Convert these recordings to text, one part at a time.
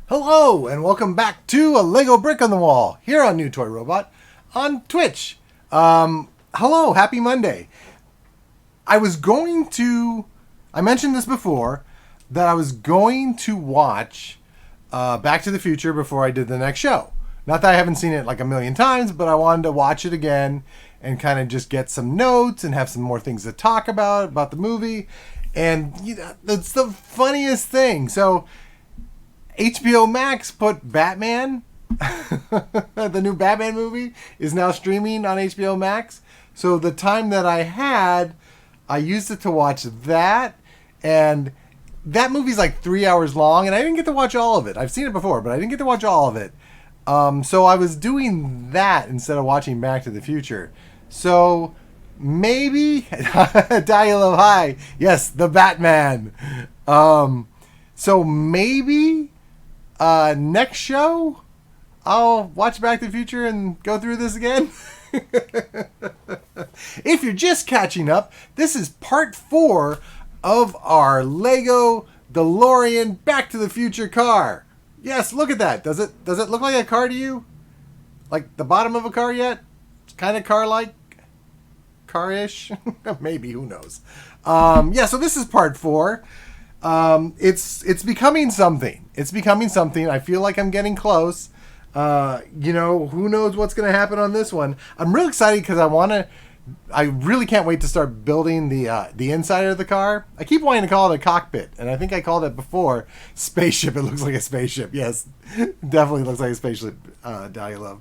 Hello, and welcome back to A Lego Brick on the Wall, here on New Toy Robot, on Twitch. Hello, happy Monday. I mentioned this before, that I was going to watch Back to the Future before I did the next show. Not that I haven't seen it like a million times, but I wanted to watch it again and kind of just get some notes and have some more things to talk about the movie. And it's the funniest thing. So HBO Max put Batman, the new Batman movie, is now streaming on HBO Max. So the time that I had, I used it to watch that. And that movie's like 3 hours long, and I didn't get to watch all of it. I've seen it before, but I didn't get to watch all of it. So I was doing that instead of watching Back to the Future. So maybe, Dialogue High, yes, the Batman. So maybe next show I'll watch Back to the Future and go through this again. If you're just catching up, this is part 4 of our Lego Delorean Back to the Future car. Yes, look at that. Does it look like a car to you? Like the bottom of a car yet? It's kind of car-like? Car-ish? Maybe, who knows. Yeah, so this is part 4. It's becoming something. It's becoming something. I feel like I'm getting close. Who knows what's going to happen on this one. I'm real excited because I really can't wait to start building the inside of the car. I keep wanting to call it a cockpit, and I think I called it before spaceship. It looks like a spaceship. Yes, definitely looks like a spaceship, Dahlia Love.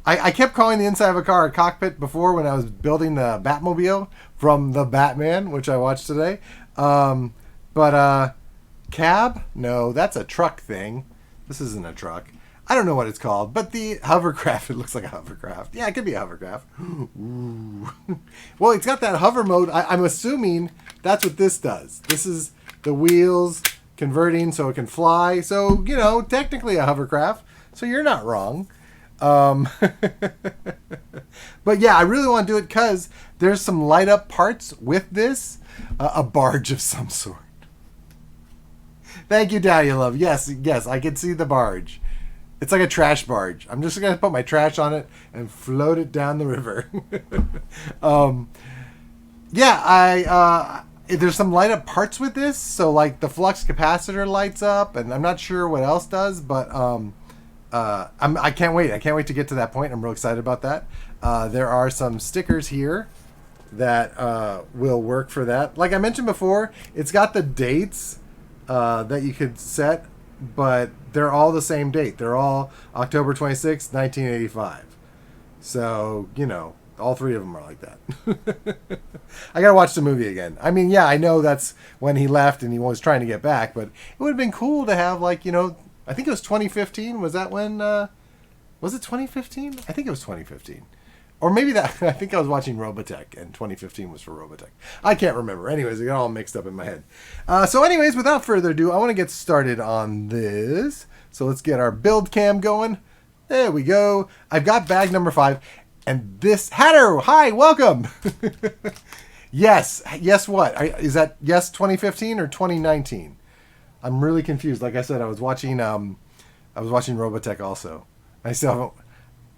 I kept calling the inside of a car a cockpit before when I was building the Batmobile from the Batman, which I watched today. But cab? No, that's a truck thing. This isn't a truck. I don't know what it's called, but the hovercraft, it looks like a hovercraft. Yeah, it could be a hovercraft. Ooh. Well, it's got that hover mode. I'm assuming that's what this does. This is the wheels converting so it can fly. So, technically a hovercraft. So you're not wrong. But yeah, I really want to do it because there's some light up parts with this. A barge of some sort. Thank you, Dahlia Love. Yes, I can see the barge. It's like a trash barge. I'm just going to put my trash on it and float it down the river. There's some light up parts with this. So like the flux capacitor lights up, and I'm not sure what else does, but I can't wait. I can't wait to get to that point. I'm real excited about that. There are some stickers here that will work for that. Like I mentioned before, it's got the dates that you could set, but they're all the same date. They're all October 26, 1985. So, all 3 of them are like that. I gotta watch the movie again. I mean, yeah, I know that's when he left and he was trying to get back, but it would have been cool to have, I think it was 2015. Was that when, was it 2015? I think it was 2015. Or maybe I think I was watching Robotech, and 2015 was for Robotech. I can't remember. Anyways, it got all mixed up in my head. So anyways, without further ado, I want to get started on this. So let's get our build cam going. There we go. I've got bag number 5, and this... Hatter! Hi, welcome! Yes what? Is that 2015 or 2019? I'm really confused. Like I said, I was watching Robotech also. I still haven't...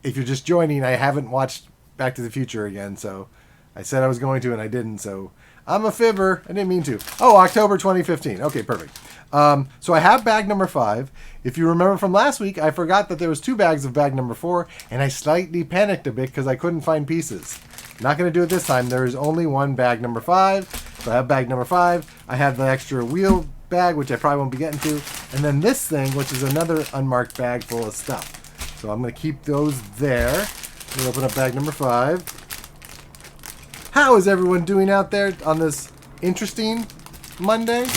If you're just joining, I haven't watched Back to the Future again, so I said I was going to and I didn't, so I'm a fibber. I didn't mean to. Oh, October 2015. Okay, perfect. So I have bag number 5. If you remember from last week, I forgot that there was 2 bags of bag number 4, and I slightly panicked a bit because I couldn't find pieces. Not going to do it this time. There is only 1 bag number 5, so I have bag number 5. I have the extra wheel bag, which I probably won't be getting to, and then this thing, which is another unmarked bag full of stuff. So I'm going to keep those there. I'm going to open up bag number 5. How is everyone doing out there on this interesting Monday?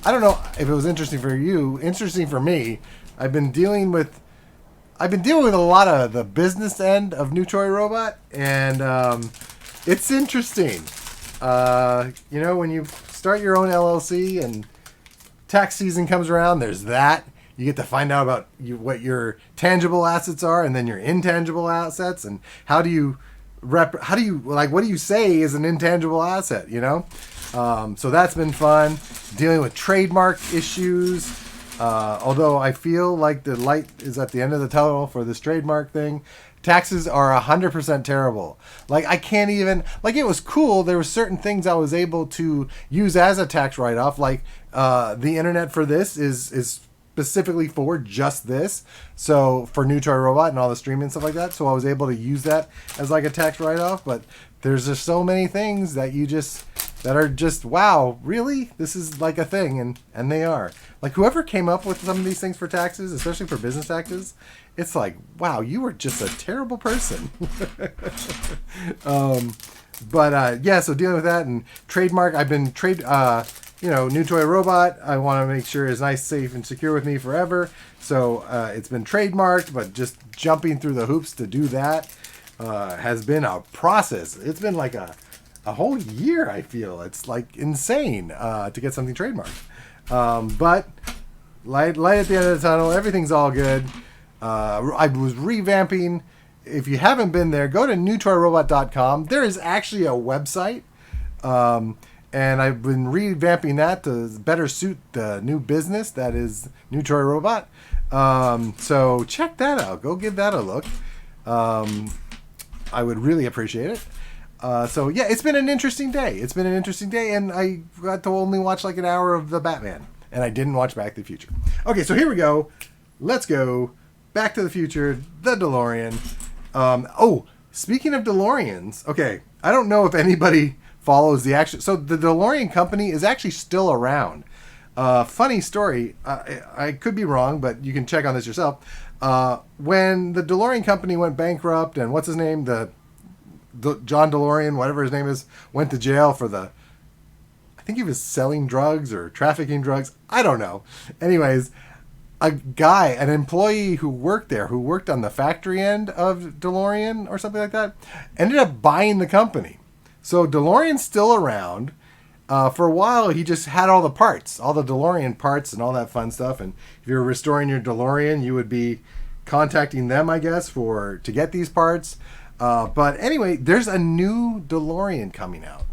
I don't know if it was interesting for you. Interesting for me. I've been dealing with a lot of the business end of New Toy Robot, and it's interesting. When you start your own LLC and tax season comes around, there's that. you get to find out about what your tangible assets are, and then your intangible assets, and how do you like, what do you say is an intangible asset, you know? So that's been fun. Dealing with trademark issues. Although I feel like the light is at the end of the tunnel for this trademark thing. Taxes are 100% terrible. Like, I can't even, like, it was cool. There were certain things I was able to use as a tax write-off. Like, the internet for this is specifically for just this. So for New Toy Robot and all the streaming and stuff like that. So I was able to use that as like a tax write-off. But there's just so many things that that are just, wow, really? This is like a thing. And they are. Like, whoever came up with some of these things for taxes, especially for business taxes, it's like, wow, you were just a terrible person. Yeah, so dealing with that and trademark, I've been New Toy Robot, I want to make sure is nice, safe, and secure with me forever. So it's been trademarked, but just jumping through the hoops to do that has been a process. It's been like a whole year, I feel. It's like insane to get something trademarked. But light at the end of the tunnel, everything's all good. I was revamping. If you haven't been there, go to newtoyrobot.com. There is actually a website. And I've been revamping that to better suit the new business that is New Toy Robot. So check that out. Go give that a look. I would really appreciate it. So yeah, it's been an interesting day. And I got to only watch like an hour of the Batman. And I didn't watch Back to the Future. Okay, so here we go. Let's go. Back to the Future, the DeLorean. Speaking of DeLoreans, okay, I don't know if anybody follows the action. So the DeLorean company is actually still around. Funny story. I could be wrong, but you can check on this yourself. When the DeLorean company went bankrupt, and what's his name, the John DeLorean, whatever his name is, went to jail for I think he was selling drugs or trafficking drugs. I don't know. Anyways, an employee who worked there, who worked on the factory end of DeLorean or something like that, ended up buying the company. So DeLorean's still around. For a while, he just had all the parts, all the DeLorean parts and all that fun stuff. And if you were restoring your DeLorean, you would be contacting them, I guess, to get these parts. But anyway, there's a new DeLorean coming out.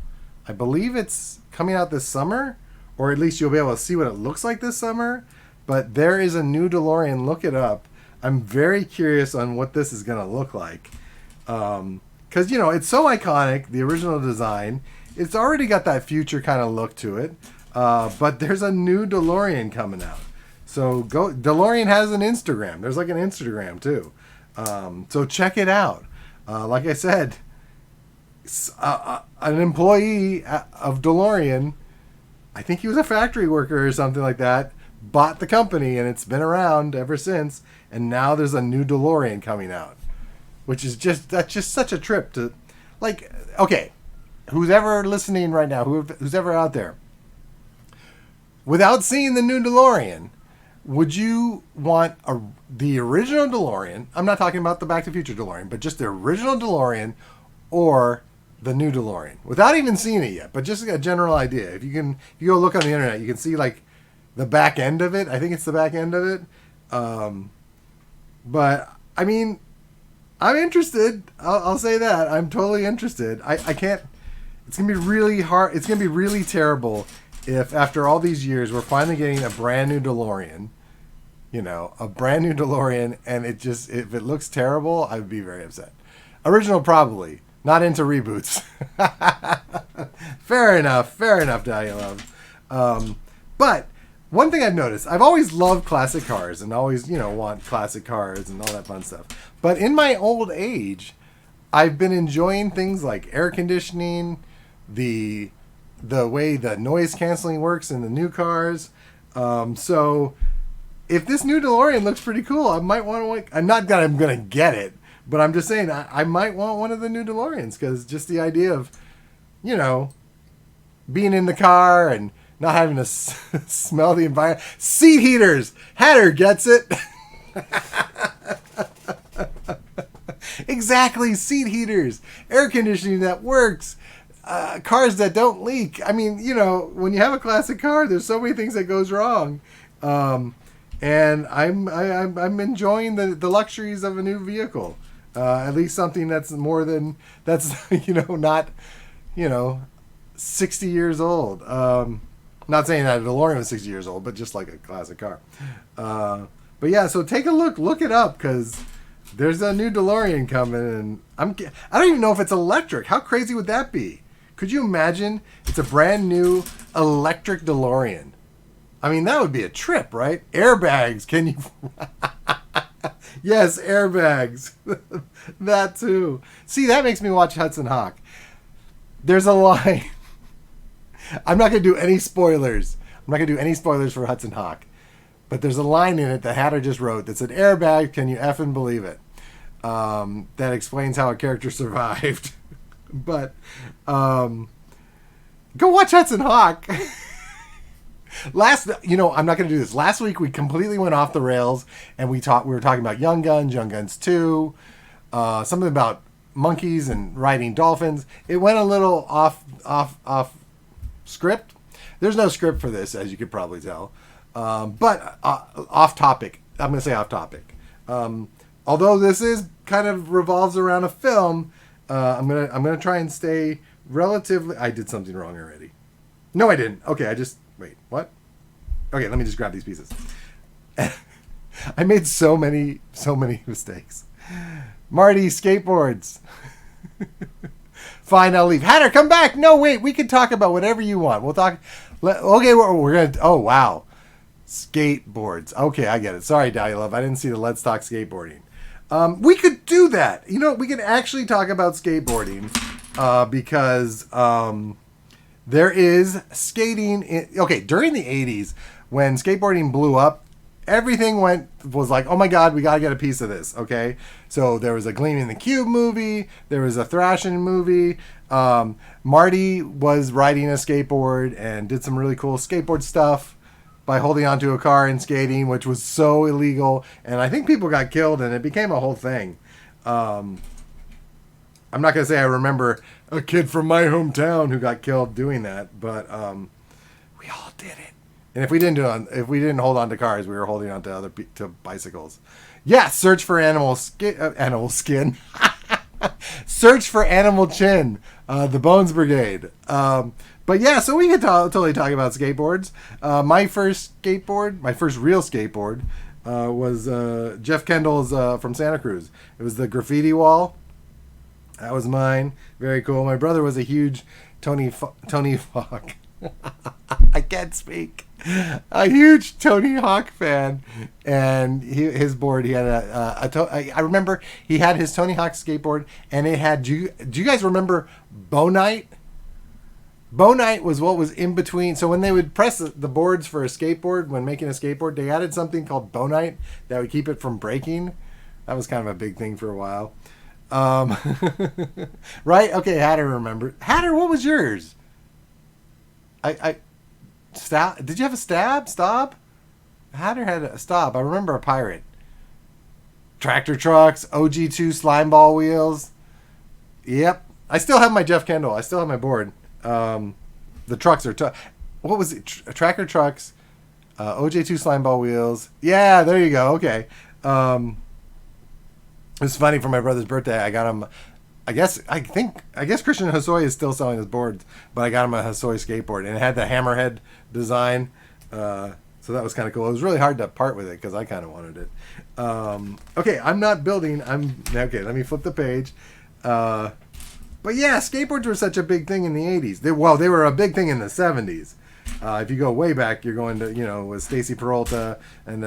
I believe it's coming out this summer, or at least you'll be able to see what it looks like this summer. But there is a new DeLorean. Look it up. I'm very curious on what this is going to look like. Because, it's so iconic, the original design. It's already got that future kind of look to it. But there's a new DeLorean coming out. So DeLorean has an Instagram. There's like an Instagram too. So check it out. Like I said, an employee of DeLorean, I think he was a factory worker or something like that, bought the company, and it's been around ever since. And now there's a new DeLorean coming out, which is that's just such a trip to, like, okay, who's ever listening right now, who's ever out there, without seeing the new DeLorean, would you want the original DeLorean? I'm not talking about the Back to the Future DeLorean, but just the original DeLorean or the new DeLorean, without even seeing it yet, but just a general idea. If you go look on the internet, you can see like the back end of it. I think it's the back end of it. But I mean, I'm interested. I'll say that. I'm totally interested. I can't. It's going to be really hard. It's going to be really terrible if after all these years we're finally getting a brand new DeLorean. A brand new DeLorean, and if it looks terrible, I would be very upset. Original, probably. Not into reboots. Fair enough, Daddy Love. But one thing I've noticed, I've always loved classic cars and always, want classic cars and all that fun stuff. But in my old age, I've been enjoying things like air conditioning, the way the noise canceling works in the new cars. So if this new DeLorean looks pretty cool, I might want to. I'm not that I'm going to get it, but I'm just saying I might want one of the new DeLoreans, because just the idea of, being in the car and not having to smell the environment. Seat heaters. Hatter gets it. Exactly. Seat heaters. Air conditioning that works. Cars that don't leak. I mean, when you have a classic car, there's so many things that goes wrong. and I'm enjoying the luxuries of a new vehicle. At least something that's more than that's not 60 years old. Not saying that a DeLorean was 60 years old, but just like a classic car. But yeah, so take a look it up, because there's a new DeLorean coming, and I don't even know if it's electric. How crazy would that be? Could you imagine? It's a brand new electric DeLorean. I mean, that would be a trip, right? Airbags. Can you? Yes, airbags. That too. See, that makes me watch Hudson Hawk. There's a line. I'm not going to do any spoilers. I'm not going to do any spoilers for Hudson Hawk. But there's a line in it that Hatter just wrote that said, "Airbag, can you effing believe it?" That explains how a character survived. But go watch Hudson Hawk. I'm not going to do this. Last week we completely went off the rails, and we were talking about Young Guns 2, something about monkeys and riding dolphins. It went a little off script. There's no script for this, as you could probably tell. But off topic. I'm going to say off topic. Although this is kind of revolves around a film, I'm gonna try and stay relatively. I did something wrong already. No, I didn't. Okay, wait. What? Okay, let me just grab these pieces. I made so many mistakes. Marty, skateboards. Fine, I'll leave. Hatter, come back. No, wait. We can talk about whatever you want. We'll talk. Okay, we're gonna. Oh wow. Skateboards. Okay, I get it. Sorry, Dahlia Love. I didn't see the Let's Talk Skateboarding. We could do that. We could actually talk about skateboarding because there is skating. During the 80s, when skateboarding blew up, everything was like, oh my God, we got to get a piece of this. Okay. So there was a Gleaming the Cube movie. There was a Thrashing movie. Marty was riding a skateboard and did some really cool skateboard stuff by holding onto a car and skating, which was so illegal. And I think people got killed, and it became a whole thing. I'm not going to say I remember a kid from my hometown who got killed doing that, but we all did it. And if we didn't hold on to cars, we were holding on to to bicycles. Yeah, search for animal skin. Search for animal chin. The Bones Brigade. But yeah, so we could totally talk about skateboards. My first real skateboard, was Jeff Kendall's from Santa Cruz. It was the graffiti wall. That was mine. Very cool. My brother was a huge Tony Hawk. I can't speak. A huge Tony Hawk fan, and his board. He had I remember he had his Tony Hawk skateboard, and it had. Do you guys remember Bonite? Bonite was what was in between. So when they would press the boards for a skateboard, when making a skateboard, they added something called Bonite that would keep it from breaking. That was kind of a big thing for a while. Right? Okay, Hatter remember. Hatter, what was yours? Stab? Did you have a stab? Stop? Hatter had a stop. I remember a pirate. Tractor trucks, OG2 slime ball wheels. Yep. I still have my Jeff Kendall. I still have my board. The trucks are what was it? Tractor trucks, OJ2 slime ball wheels. Yeah, there you go. Okay. It was funny for my brother's birthday. I got him. I guess Christian Hosoi is still selling his boards, but I got him a Hosoi skateboard, and it had the hammerhead design. So that was kind of cool. It was really hard to part with it because I kind of wanted it. Okay, I'm not building. Okay. Let me flip the page. But yeah, skateboards were such a big thing in the 80s. They were a big thing in the 70s. If you go way back, you're going to, with Stacy Peralta and,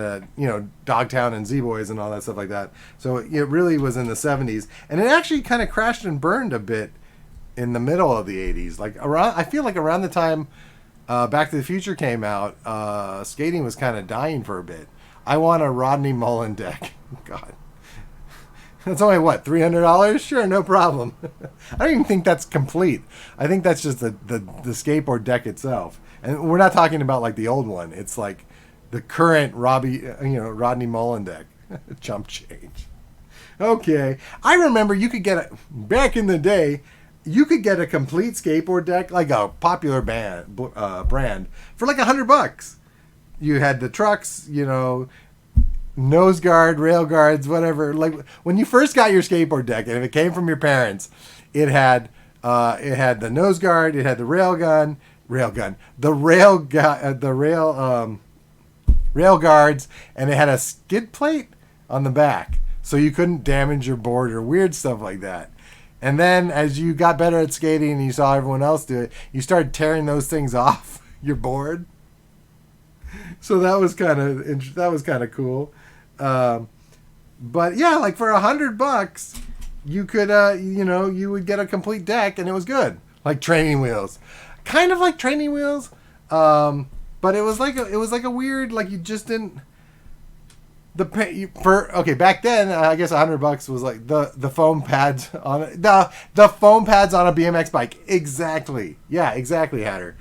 Dogtown and Z-Boys and all that stuff like that. So it really was in the 70s. And it actually kind of crashed and burned a bit in the middle of the 80s. I feel like around the time Back to the Future came out, skating was kind of dying for a bit. I want a Rodney Mullen deck. God. That's only what, $300? Sure, no problem. I don't even think that's complete. I think that's just the skateboard deck itself. And we're not talking about like the old one. It's like the current Rodney Mullen deck. Chump change. Okay. I remember you could get back in the day, you could get a complete skateboard deck, like a popular brand, for like $100. You had the trucks, nose guard, rail guards, whatever. Like when you first got your skateboard deck, and if it came from your parents, it had the nose guard, it had the rail guards, and it had a skid plate on the back, so you couldn't damage your board or weird stuff like that. And then as you got better at skating and you saw everyone else do it, you started tearing those things off your board. So that was kind of cool. But yeah, like for $100, you could you would get a complete deck and it was good, like training wheels, kind of like training wheels. But it was like a weird, like you just didn't. Back then I guess $100 was like the foam pads on the foam pads on a BMX bike. Exactly. Yeah, exactly, Hatter.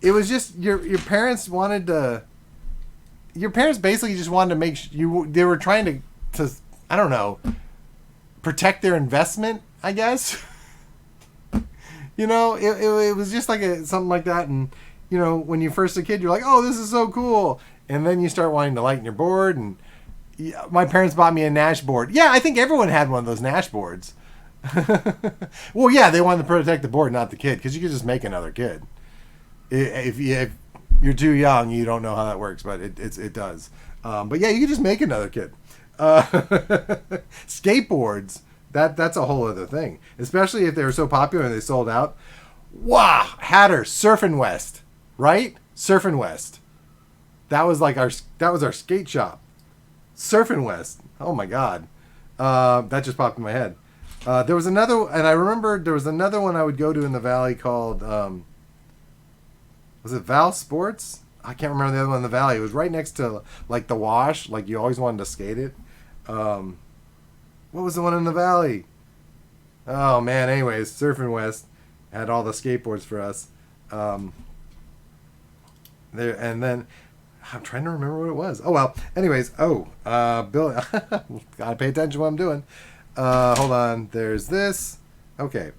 It was just your parents wanted to. Your parents basically just wanted to make you. They were trying to I don't know, protect their investment, I guess. It was just like something like that. And when you're first a kid, you're like, oh, this is so cool. And then you start wanting to lighten your board. And my parents bought me a Nash board. Yeah, I think everyone had one of those Nash boards. Well, yeah, they wanted to protect the board, not the kid, because you could just make another kid. If you're too young, you don't know how that works, but it does. But yeah, you could just make another kid. Skateboards, that's a whole other thing, especially if they were so popular and they sold out. Wow, Hatter, Surfin' West, right? Surfin' West. That was our skate shop. Surfin' West. Oh my God. That just popped in my head. There was another, and I remember there was another one I would go to in the valley called, was it Val Sports? I can't remember the other one in the valley. It was right next to like the Wash. Like you always wanted to skate it. What was the one in the valley? Oh man. Anyways, Surfin' West had all the skateboards for us. There, and then I'm trying to remember what it was. Oh well. Anyways. Bill, gotta pay attention to what I'm doing. Hold on. There's this. Okay.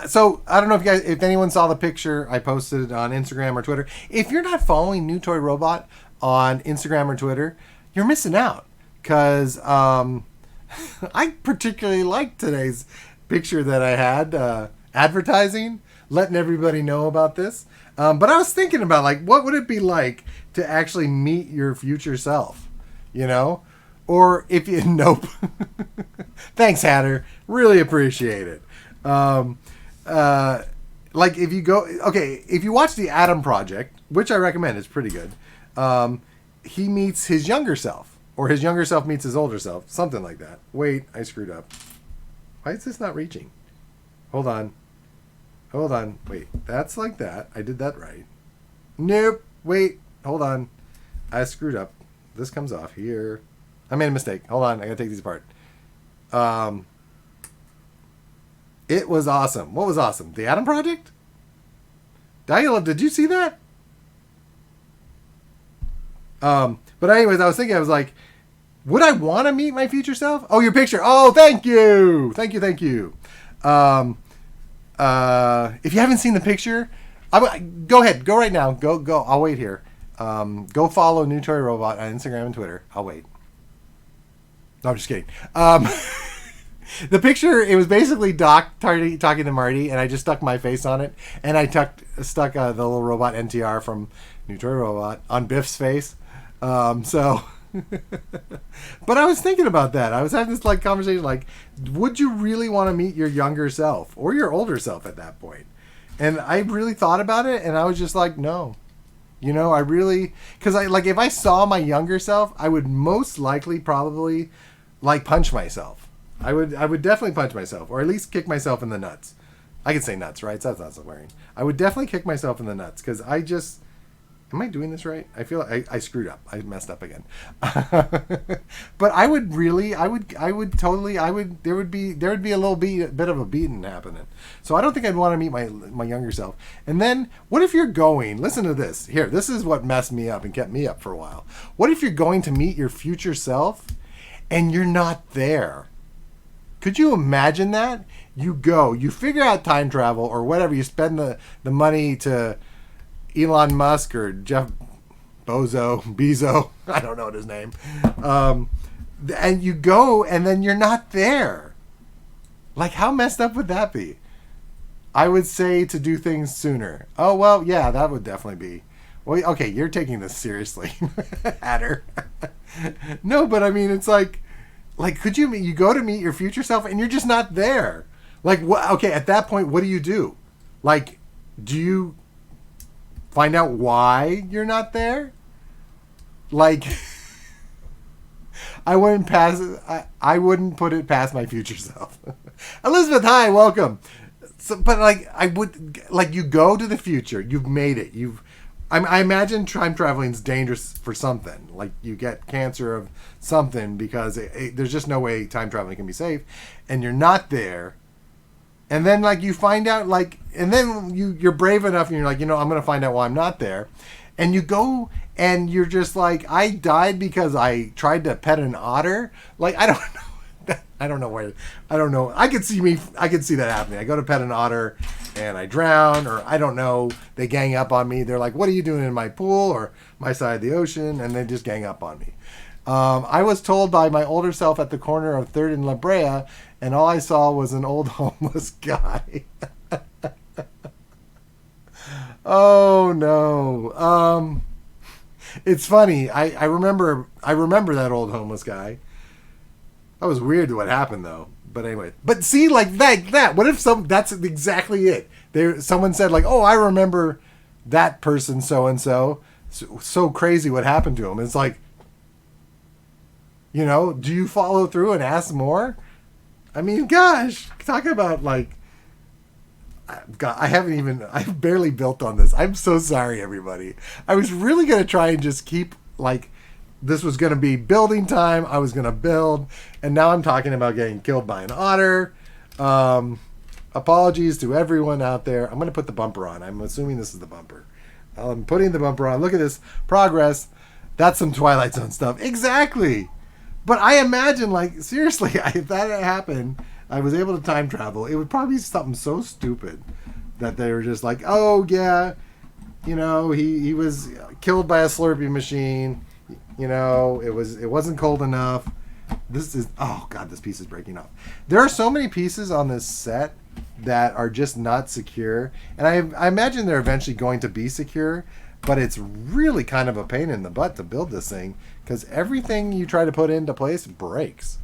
So I don't know if anyone saw the picture I posted on Instagram or Twitter. If you're not following New Toy Robot on Instagram or Twitter, you're missing out. Because I particularly liked today's picture that I had advertising, letting everybody know about this. But I was thinking about what would it be like to actually meet your future self, Or if you nope. Thanks, Hatter. Really appreciate it. If you watch the Adam Project, which I recommend, it's pretty good. He meets his younger self, or his younger self meets his older self, something like that. Wait, I screwed up. Why is this not reaching? Hold on. Wait, that's like that. I did that right. Nope. Wait, hold on. I screwed up. This comes off here. I made a mistake. Hold on, I gotta take these apart. It was awesome. What was awesome? The Adam Project? Dialogue, did you see that? But anyways, I was thinking, I was like, would I want to meet my future self? Oh, your picture. Oh, thank you. Thank you. If you haven't seen the picture, go ahead. Go right now. Go. I'll wait here. Go follow New Toy Robot on Instagram and Twitter. I'll wait. No, I'm just kidding. The picture, it was basically Doc talking to Marty, and I just stuck my face on it, and I stuck the little robot NTR from New Toy Robot on Biff's face. But I was thinking about that. I was having this conversation, would you really want to meet your younger self or your older self at that point? And I really thought about it, and I was just like, no. I really, because if I saw my younger self, I would most likely probably punch myself. I would definitely punch myself, or at least kick myself in the nuts. I can say nuts, right? So that's not swearing. I would definitely kick myself in the nuts, because I just... Am I doing this right? I feel like I screwed up. I messed up again. But there would be a little bit of a beating happening. So I don't think I'd want to meet my younger self. And then, what if you're going... Listen to this. Here, this is what messed me up and kept me up for a while. What if you're going to meet your future self, and you're not there? Could you imagine that? You go, you figure out time travel or whatever, you spend the money to Elon Musk or Jeff Bezo, I don't know what his name. And you go, and then you're not there. Like, how messed up would that be? I would say to do things sooner. Oh, well, yeah, that would definitely be. Well, okay, you're taking this seriously, Adder. No, but I mean, it's like, could you go to meet your future self and you're just not there? Like, what? Okay, at that point, what do you do? Like, do you find out why you're not there? Like, I wouldn't put it past my future self. Elizabeth, hi, welcome. So, but I would, you go to the future, you've made it, I imagine time traveling is dangerous for something. Like, you get cancer of something because there's just no way time traveling can be safe, and you're not there. And then, you find out, and then you're brave enough, and you're like, I'm going to find out why I'm not there. And you go, and you're just like, I died because I tried to pet an otter. I don't know. I don't know where. I don't know. I could see that happening. I go to pet an otter, and I drown, or I don't know. They gang up on me. They're like, "What are you doing in my pool or my side of the ocean?" And they just gang up on me. I was told by my older self at the corner of 3rd and La Brea, and all I saw was an old homeless guy. Oh no. It's funny. I remember that old homeless guy. That was weird what happened though. But anyway. But see, that. What if that's exactly it. Someone said "Oh, I remember that person so and so. So crazy what happened to him." It's like, do you follow through and ask more? I mean, gosh, talk about God, I've barely built on this. I'm so sorry, everybody. I was really going to try and just keep, this was going to be building time. I was going to build, and now I'm talking about getting killed by an otter. Apologies to everyone out there. I'm going to put the bumper on. I'm assuming this is the bumper. I'm putting the bumper on. Look at this progress. That's some Twilight Zone stuff. Exactly. But I imagine, seriously, if that had happened, I was able to time travel, it would probably be something so stupid that they were just like, oh, yeah, he was killed by a Slurpee machine. It wasn't cold enough. Oh, God, this piece is breaking off. There are so many pieces on this set that are just not secure. And I imagine they're eventually going to be secure, but it's really kind of a pain in the butt to build this thing because everything you try to put into place breaks.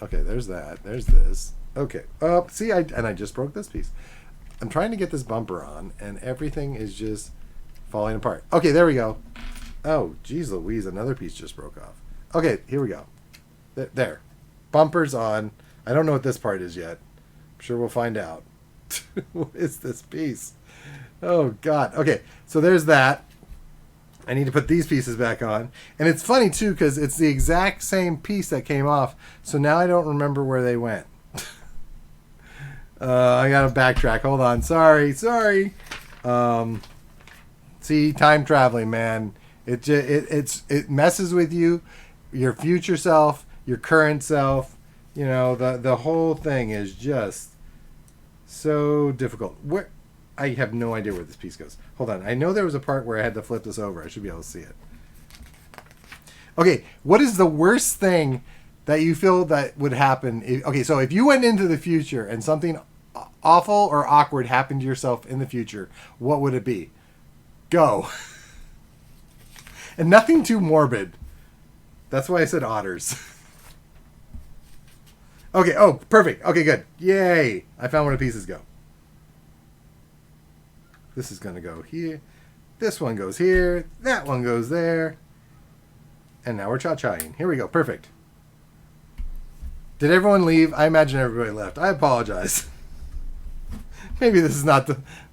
Okay, there's that. There's this. Okay. See, I just broke this piece. I'm trying to get this bumper on, and everything is just falling apart. Okay, there we go. Oh, geez Louise, another piece just broke off. Okay, here we go. There. Bumper's on. I don't know what this part is yet. I'm sure we'll find out. What is this piece? Oh, God. Okay, so there's that. I need to put these pieces back on. And it's funny, too, because it's the exact same piece that came off. So now I don't remember where they went. I got to backtrack. Hold on. Sorry. See, time traveling, man. It messes with you, your future self, your current self. The whole thing is just so difficult. I have no idea where this piece goes. Hold on. I know there was a part where I had to flip this over. I should be able to see it. Okay, what is the worst thing that you feel that would happen? So if you went into the future and something awful or awkward happened to yourself in the future, what would it be? Go. And nothing too morbid. That's why I said otters. Okay, oh, perfect. Okay, good. Yay. I found where the pieces go. This is going to go here. This one goes here. That one goes there. And now we're cha-chaing. Here we go. Perfect. Did everyone leave? I imagine everybody left. I apologize. Maybe this isn't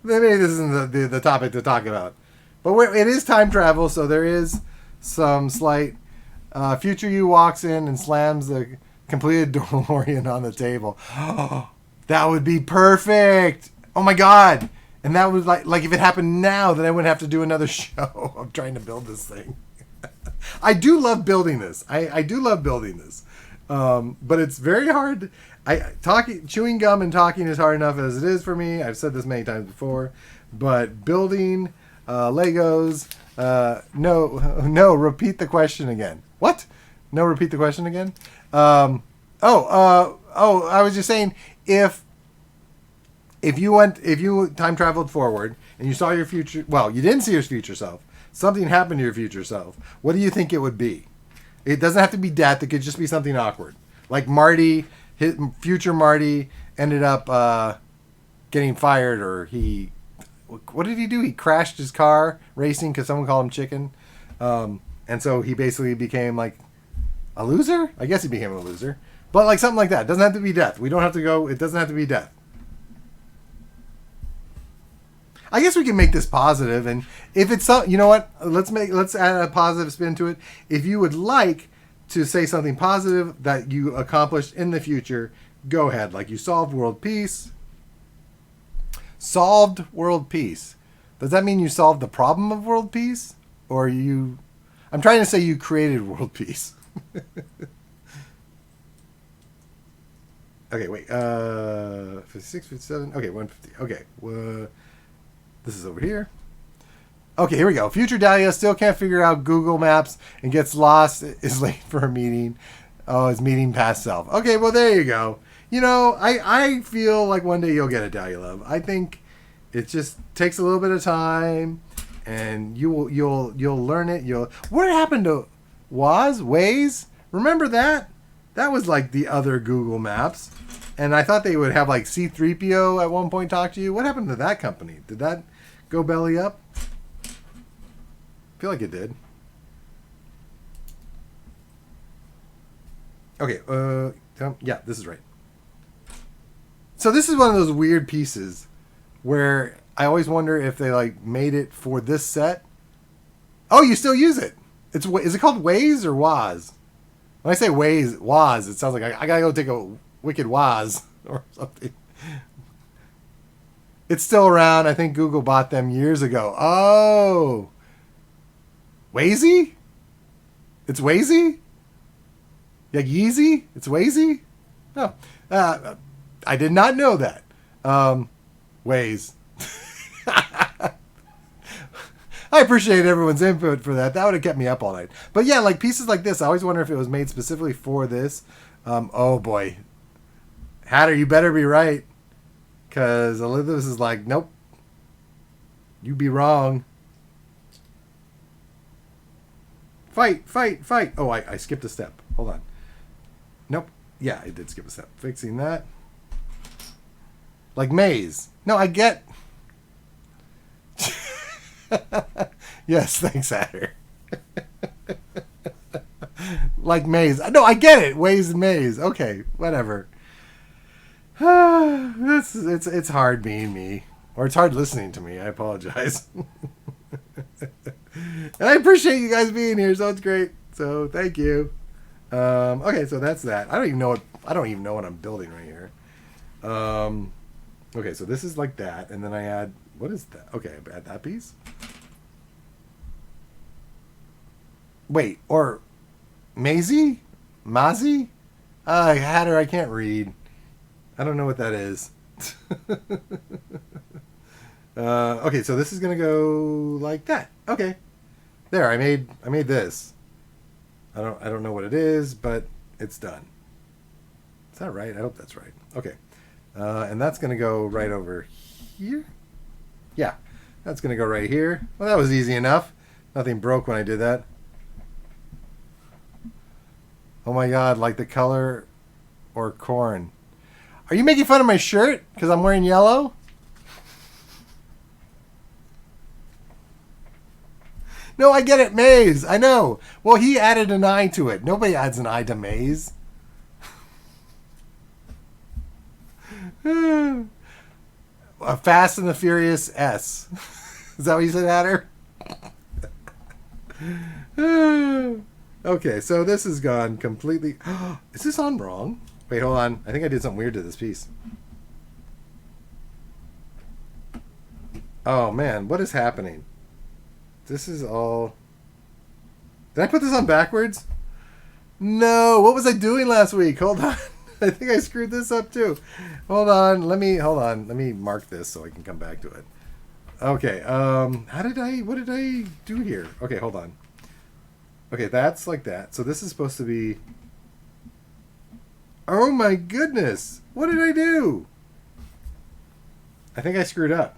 the topic to talk about. But it is time travel, so there is some slight... future you walks in and slams the completed Delorean on the table. Oh, that would be perfect. Oh, my God. And that was like if it happened now, then I wouldn't have to do another show. I'm trying to build this thing. I do love building this. I do love building this. But it's very hard. Chewing gum and talking is hard enough as it is for me. I've said this many times before. But building Legos No, repeat the question again. What? No, repeat the question again. I was just saying if you time traveled forward and you saw your future, well, you didn't see your future self. Something happened to your future self. What do you think it would be? It doesn't have to be death. It could just be something awkward. Like Marty, his future Marty ended up getting fired, or what did he do? He crashed his car racing because someone called him chicken. And so he basically became like a loser. I guess he became a loser. But like something like that. It doesn't have to be death. We don't have to go. It doesn't have to be death. I guess we can make this positive, and if it's you know what, let's add a positive spin to it. If you would like to say something positive that you accomplished in the future, go ahead. Like you solved world peace. Solved world peace. Does that mean you solved the problem of world peace, or you? I'm trying to say you created world peace. Okay, wait. 56, 57. Okay, 150. Okay. This is over here. Okay, here we go. Future Dahlia still can't figure out Google Maps and gets lost, is late for a meeting. Oh, his meeting past self. Okay, well, there you go. You know, I feel like one day you'll get it, Dahlia Love. I think it just takes a little bit of time, and you'll learn it. What happened to Waze? Remember that? That was like the other Google Maps. And I thought they would have like C-3PO at one point talk to you. What happened to that company? Did that go belly up? I feel like it did. Okay, yeah, this is right. So this is one of those weird pieces where I always wonder if they like made it for this set. Oh, you still use it. Is it called Waze or Waz? When I say Waz, it sounds like I gotta go take a wicked Waz or something. It's still around. I think Google bought them years ago. Oh. Wazy? It's Wazy? Like Yeezy? It's Wazy? No. I did not know that. Waze. I appreciate everyone's input for that. That would have kept me up all night. But yeah, like pieces like this, I always wonder if it was made specifically for this. Oh boy. Hatter, you better be right. Because Elizabeth is like, nope. You be wrong. Fight. Oh, I skipped a step. Hold on. Nope. Yeah, I did skip a step. Fixing that. Like Maze. No, I get... Yes, thanks, Hatter. Like Maze. No, I get it. Waze and Maze. Okay, whatever. It's hard being me. Or it's hard listening to me. I apologize. And I appreciate you guys being here, so it's great. So thank you. Okay, so that's that. I don't even know what I'm building right here. Okay, so this is like that, and then I add, what is that? Okay, I add that piece. Wait, or Maize Maze? Hatter, I can't read. I don't know what that is. Okay, so this is gonna go like that. Okay, there. I made this. I don't know what it is, but it's done. Is that right? I hope that's right. Okay, and that's gonna go right over here. Yeah, that's gonna go right here. Well, that was easy enough. Nothing broke when I did that. Oh my God, like the color or corn. Are you making fun of my shirt because I'm wearing yellow? No, I get it. Maze. I know. Well, he added an I to it. Nobody adds an I to Maze. A Fast and the Furious S. Is that what you said, Hatter? Okay, so this has gone completely... Is this on wrong? Wait, hold on. I think I did something weird to this piece. Oh, man. What is happening? This is all... Did I put this on backwards? No. What was I doing last week? Hold on. I think I screwed this up too. Hold on. Let me mark this so I can come back to it. Okay, what did I do here? Okay, hold on. Okay, that's like that. So this is supposed to be... Oh my goodness! What did I do? I think I screwed up.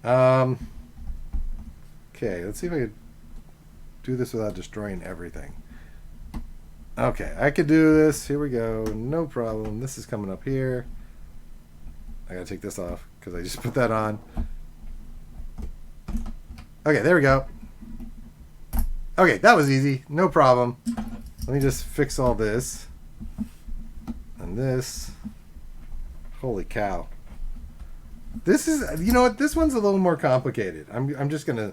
Okay, let's see if I could do this without destroying everything. Okay, I could do this. Here we go. No problem. This is coming up here. I gotta take this off because I just put that on. Okay, there we go. Okay, that was easy. No problem. Let me just fix all this. And this. Holy cow. This is, you know what? This one's a little more complicated. I'm just gonna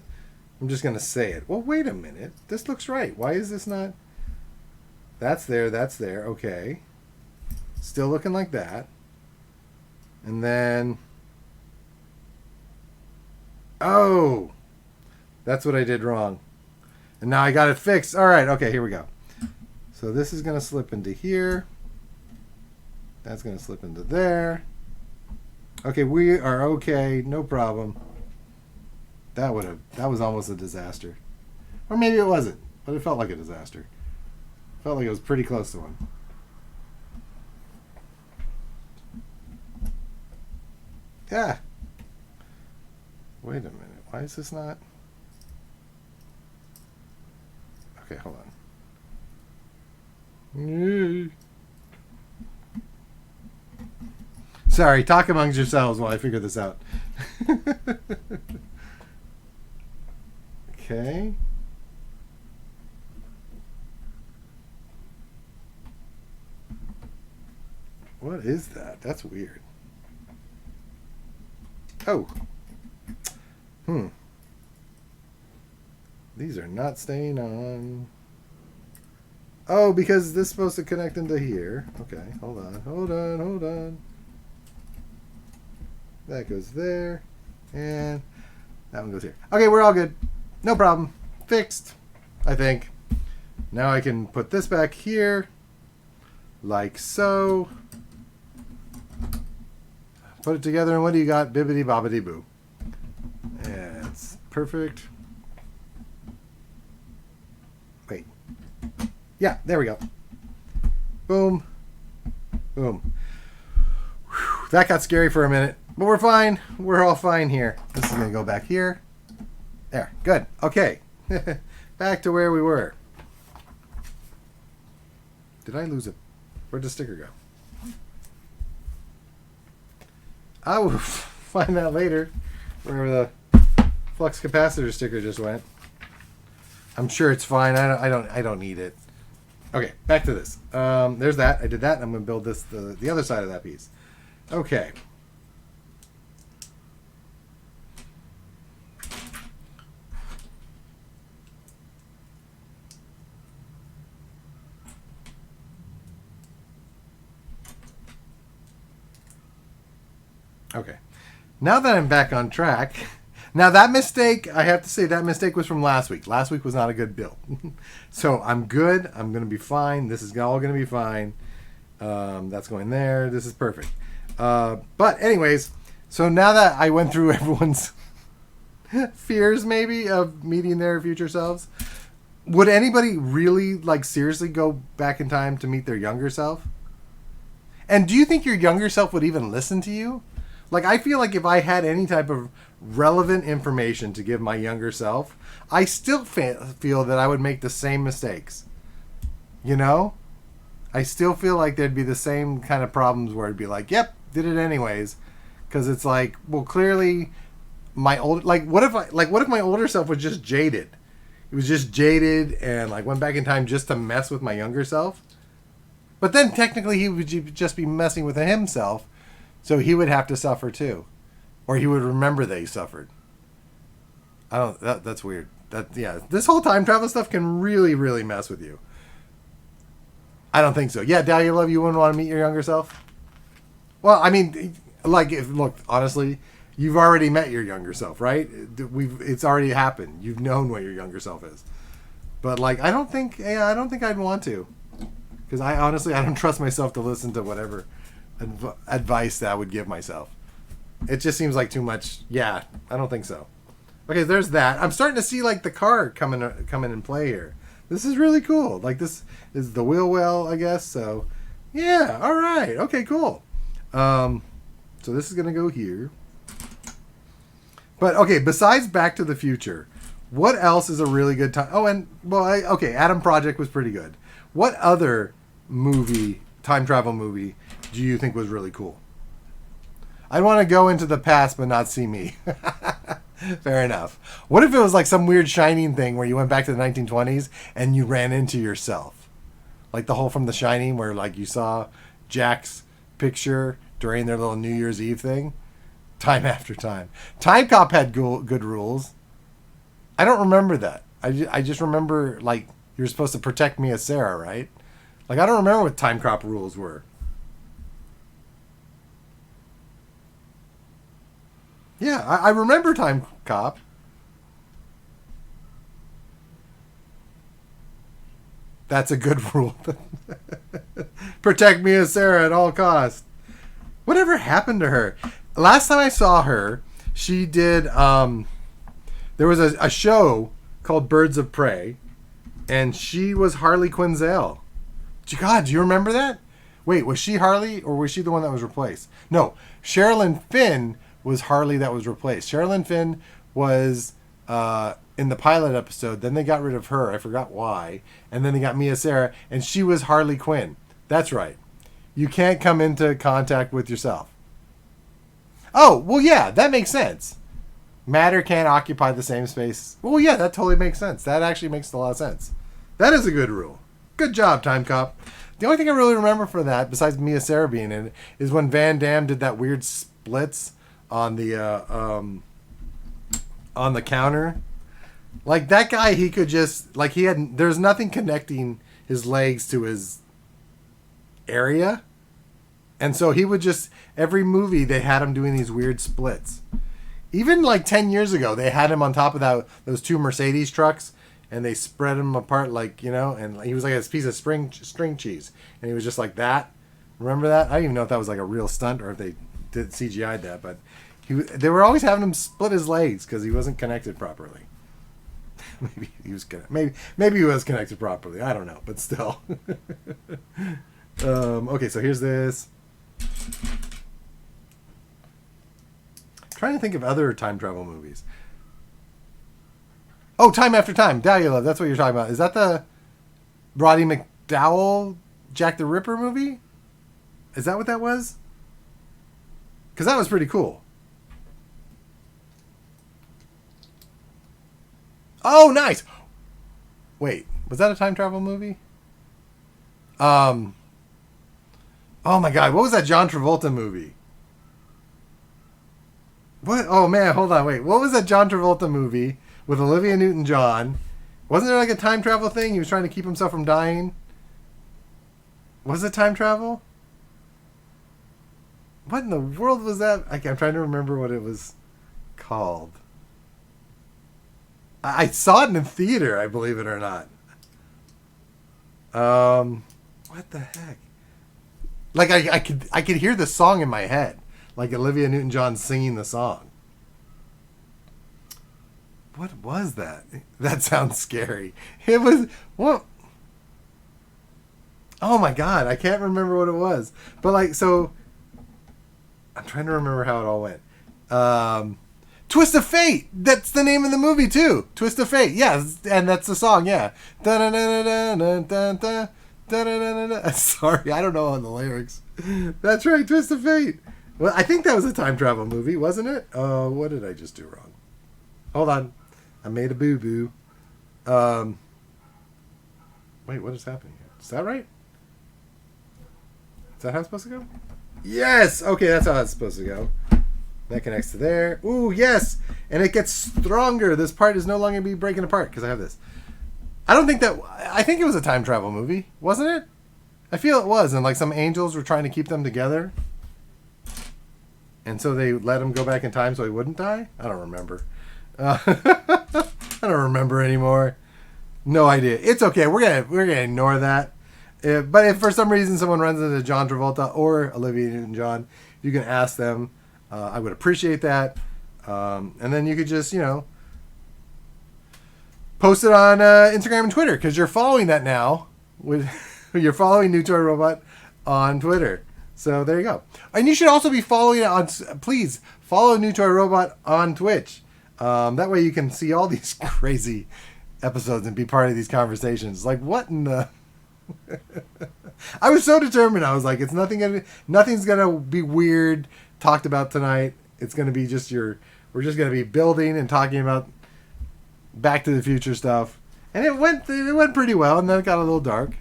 say it. Well, wait a minute. This looks right. Why is this not? That's there. That's there. Okay. Still looking like that. And then, oh, that's what I did wrong. And now I got it fixed. All right. Okay. Here we go. So this is gonna slip into here. That's gonna slip into there. Okay, we are okay, no problem. That was almost a disaster. Or maybe it wasn't, but it felt like a disaster. Felt like it was pretty close to one. Yeah. Wait a minute, why is this not? Okay, hold on. Sorry, talk amongst yourselves while I figure this out. Okay. What is that? That's weird. Oh. These are not staying on. Oh, because this is supposed to connect into here. Okay, hold on. That goes there. And that one goes here. Okay, we're all good. No problem. Fixed, I think. Now I can put this back here. Like so. Put it together and what do you got? Bibbidi bobbidi boo. Yeah, it's perfect. Wait. Yeah, there we go. Boom. Boom. Whew, that got scary for a minute. But we're fine. We're all fine here. This is going to go back here. There. Good. Okay. Back to where we were. Did I lose it? Where'd the sticker go? I will find that later. Where the flux capacitor sticker just went. I'm sure it's fine. I don't need it. Okay. Back to this. There's that. I did that. I'm going to build this the other side of that piece. Okay. Okay. Now that I'm back on track, now that mistake, I have to say that mistake was from last week. Last week was not a good build. So I'm good. I'm going to be fine. This is all going to be fine. That's going there. This is perfect. But anyways, so now that I went through everyone's fears maybe of meeting their future selves, would anybody really like seriously go back in time to meet their younger self? And do you think your younger self would even listen to you? Like, I feel like if I had any type of relevant information to give my younger self, I still feel that I would make the same mistakes. You know? I still feel like there'd be the same kind of problems where it'd be like, yep, did it anyways. Because it's like, well, clearly my old... Like, what if my older self was just jaded? It was just jaded and, like, went back in time just to mess with my younger self? But then, technically, he would just be messing with himself. So he would have to suffer too, or he would remember that he suffered. I don't. That's weird. Yeah. This whole time travel stuff can really, really mess with you. I don't think so. Yeah, Dahlia Love, you wouldn't want to meet your younger self. Well, I mean, like, look, honestly, you've already met your younger self, right? It's already happened. You've known what your younger self is. But like, I don't think I'd want to, because I honestly don't trust myself to listen to whatever advice that I would give myself. It just seems like too much. Yeah, I don't think so. Okay, there's that. I'm starting to see like the car coming in play here. This is really cool. Like this is the wheel well, I guess. So, yeah. All right. Okay. Cool. So this is gonna go here. But okay, besides Back to the Future, what else is a really good time? Oh, and well, okay, Adam Project was pretty good. What other time travel movie, do you think was really cool? I'd want to go into the past but not see me. Fair enough. What if it was like some weird Shining thing where you went back to the 1920s and you ran into yourself? Like the whole from The Shining where like you saw Jack's picture during their little New Year's Eve thing. Time after time. Time Cop had good rules. I don't remember that. I just remember like you're supposed to protect me as Sarah, right? Like I don't remember what Time Cop rules were. Yeah, I remember Time Cop. That's a good rule. Protect me as Sarah at all costs. Whatever happened to her? Last time I saw her, she did. There was a show called Birds of Prey, and she was Harley Quinzel. God, do you remember that? Wait, was she Harley or was she the one that was replaced? No, Sherilyn Finn was Harley that was replaced. Sherilyn Finn was in the pilot episode. Then they got rid of her. I forgot why. And then they got Mia Sara, and she was Harley Quinn. That's right. You can't come into contact with yourself. Oh, well, yeah, that makes sense. Matter can't occupy the same space. Well, yeah, that totally makes sense. That actually makes a lot of sense. That is a good rule. Good job, Time Cop. The only thing I really remember for that, besides Mia Sara being in it, is when Van Damme did that weird splits on the counter. Like that guy, he could just like there's nothing connecting his legs to his area. And so he would just, every movie they had him doing these weird splits. Even like 10 years ago, they had him on top of those two Mercedes trucks and they spread him apart like, and he was like a piece of string cheese. And he was just like that. Remember that? I don't even know if that was like a real stunt or if they did CGI'd that, but they were always having him split his legs because he wasn't connected properly. Maybe he was maybe he was connected properly. I don't know, but still. Okay, so here's this. Trying to think of other time travel movies. Oh, Time After Time. Dahlia Love. That's what you're talking about. Is that the Roddy McDowell Jack the Ripper movie? Is that what that was? Because that was pretty cool. Oh, nice. Wait, was that a time travel movie? Oh my God, what was that John Travolta movie? What? Oh man, hold on, wait. What was that John Travolta movie with Olivia Newton-John? Wasn't there like a time travel thing? He was trying to keep himself from dying. Was it time travel? What in the world was that? I'm trying to remember what it was called. I saw it in the theater, I believe it or not. What the heck? Like I could hear the song in my head, like Olivia Newton-John singing the song. What was that? That sounds scary. It was what? Oh my God, I can't remember what it was. But like, so I'm trying to remember how it all went. Twist of Fate. That's the name of the movie too. Twist of Fate. Yeah, and that's the song. Yeah. Sorry, I don't know on the lyrics. That's right, Twist of Fate. Well, I think that was a time travel movie, wasn't it? What did I just do wrong? Hold on, I made a boo boo. Wait, what is happening here? Is that right? Is that how it's supposed to go? Yes. Okay, that's how it's supposed to go. That connects to there. Ooh, yes, and it gets stronger. This part is no longer be breaking apart because I have this. I think it was a time travel movie, wasn't it? I feel it was, and like some angels were trying to keep them together. And so they let him go back in time so he wouldn't die? I don't remember. I don't remember anymore. No idea. It's okay. We're gonna ignore that. But if for some reason someone runs into John Travolta or Olivia Newton-John, you can ask them. I would appreciate that. And then you could just, post it on Instagram and Twitter because you're following that now. You're following New Toy Robot on Twitter. So there you go. And you should also be following it on. Please follow New Toy Robot on Twitch. That way you can see all these crazy episodes and be part of these conversations. Like, what in the... I was so determined. I was like, nothing's gonna be weird talked about tonight. It's gonna be just we're just gonna be building and talking about Back to the Future stuff. And it went pretty well, and then it got a little dark.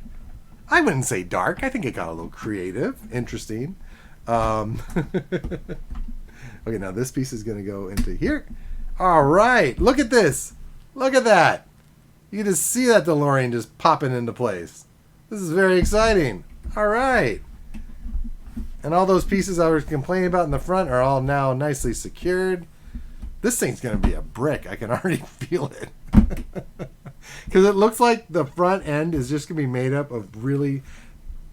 I wouldn't say dark. I think it got a little creative, interesting. Okay, now this piece is gonna go into here. All right, look at this. Look at that. You can just see that DeLorean just popping into place. This is very exciting. All right. And all those pieces I was complaining about in the front are all now nicely secured. This thing's going to be a brick. I can already feel it. Because it looks like the front end is just going to be made up of really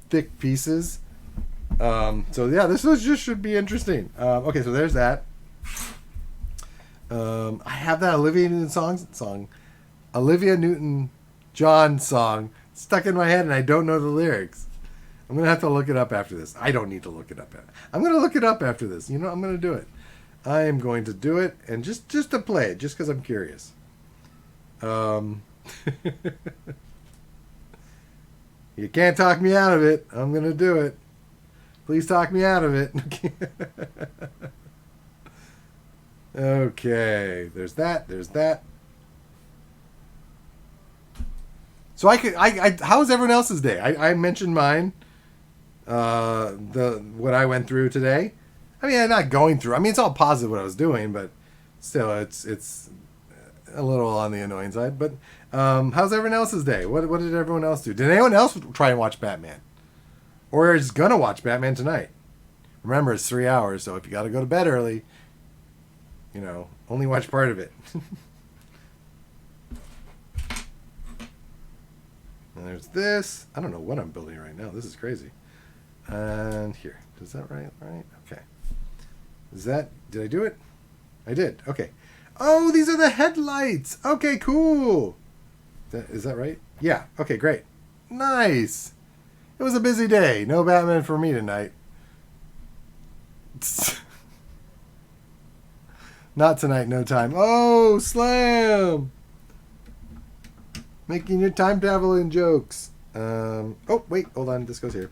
thick pieces. So yeah, just should be interesting. Okay, so there's that. I have that Olivia Newton-John song stuck in my head, and I don't know the lyrics. I'm going to have to look it up after this. I don't need to look it up. I'm going to look it up after this. I'm going to do it. I am going to do it, and just to play it, just because I'm curious. You can't talk me out of it. I'm going to do it. Please talk me out of it. Okay. There's that. There's that. So how was everyone else's day? I mentioned mine. What I went through today. I mean, I'm not going through. I mean, it's all positive what I was doing, but still, it's a little on the annoying side. But how's everyone else's day? What did everyone else do? Did anyone else try and watch Batman, or is gonna watch Batman tonight? Remember, it's 3 hours, so if you got to go to bed early, only watch part of it. And there's this. I don't know what I'm building right now. This is crazy. And here. Is that right? Okay. Did I do it? I did. Okay. Oh, these are the headlights. Okay, cool. Is that right? Yeah. Okay, great. Nice. It was a busy day. No Batman for me tonight. Not tonight, no time. Oh, slam. Making your time traveling jokes. Oh, wait. Hold on. This goes here.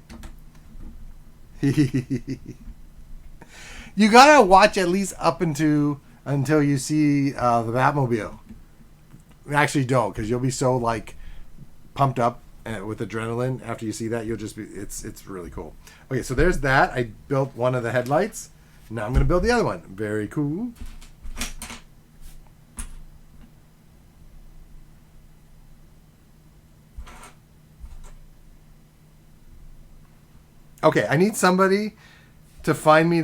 You gotta watch at least up until you see the Batmobile. Actually, don't, because you'll be so pumped up with adrenaline after you see that. You'll just be it's really cool. Okay, so there's that. I built one of the headlights. Now I'm gonna build the other one. Very cool. Okay, I need somebody to find me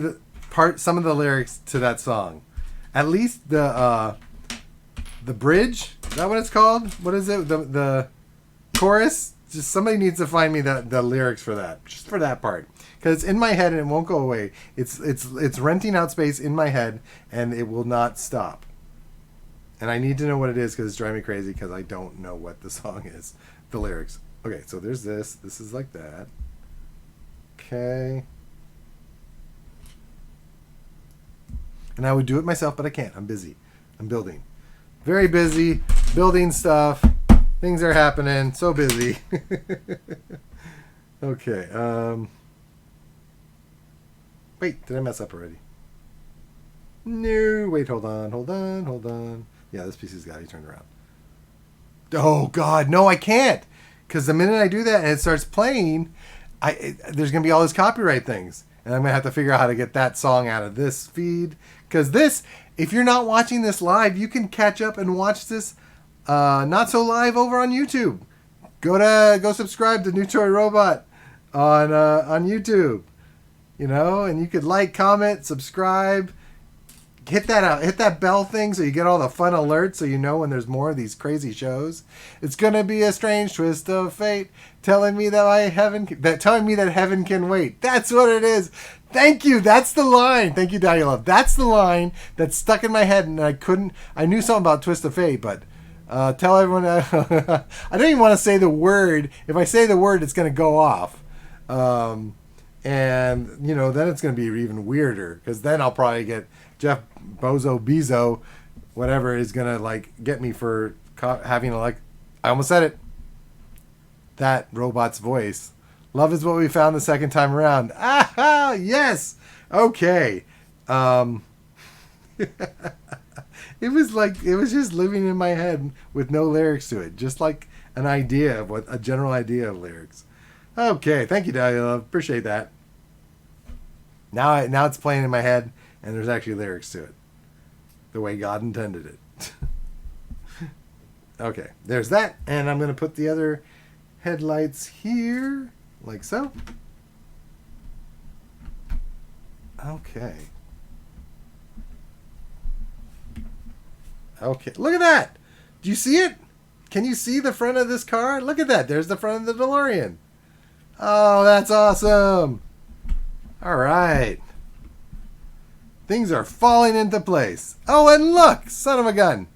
some of the lyrics to that song. At least the bridge. Is that what it's called? What is it? The chorus? Just somebody needs to find me the lyrics for that. Just for that part. Because it's in my head and it won't go away. It's renting out space in my head and it will not stop. And I need to know what it is because it's driving me crazy because I don't know what the song is. The lyrics. Okay, so there's this. This is like that. Okay. And I would do it myself, but I can't. I'm busy. I'm building. Very busy. Building stuff. Things are happening. So busy. Okay. Wait, did I mess up already? No. Wait, hold on. Yeah, this piece has got to be turned around. Oh, God. No, I can't. Because the minute I do that and it starts playing, there's going to be all these copyright things. And I'm going to have to figure out how to get that song out of this feed. Because if you're not watching this live, you can catch up and watch this not so live over on YouTube. Go subscribe to New Toy Robot on YouTube. And you could comment, subscribe, hit that bell thing so you get all the fun alerts so you know when there's more of these crazy shows. It's gonna be a strange twist of fate telling me that heaven can wait. That's what it is. Thank you. That's the line. Thank you, Daddy Love. That's the line that's stuck in my head, and I knew something about Twist of Fate, but tell everyone. I don't even want to say the word. If I say the word, it's going to go off. And, then it's going to be even weirder, because then I'll probably get Jeff Bezo, whatever, is going to, get me for having, I almost said it. That robot's voice. Love is what we found the second time around. Ah, yes. Okay. It was just living in my head with no lyrics to it. Just like a general idea of lyrics. Okay. Thank you, Daddy Love. Appreciate that. Now it's playing in my head and there's actually lyrics to it. The way God intended it. Okay. There's that. And I'm going to put the other headlights here. Like so. Okay. Okay. Look at that. Do you see it? Can you see the front of this car? Look at that. There's the front of the DeLorean. Oh, that's awesome. All right. Things are falling into place. Oh, and look, son of a gun.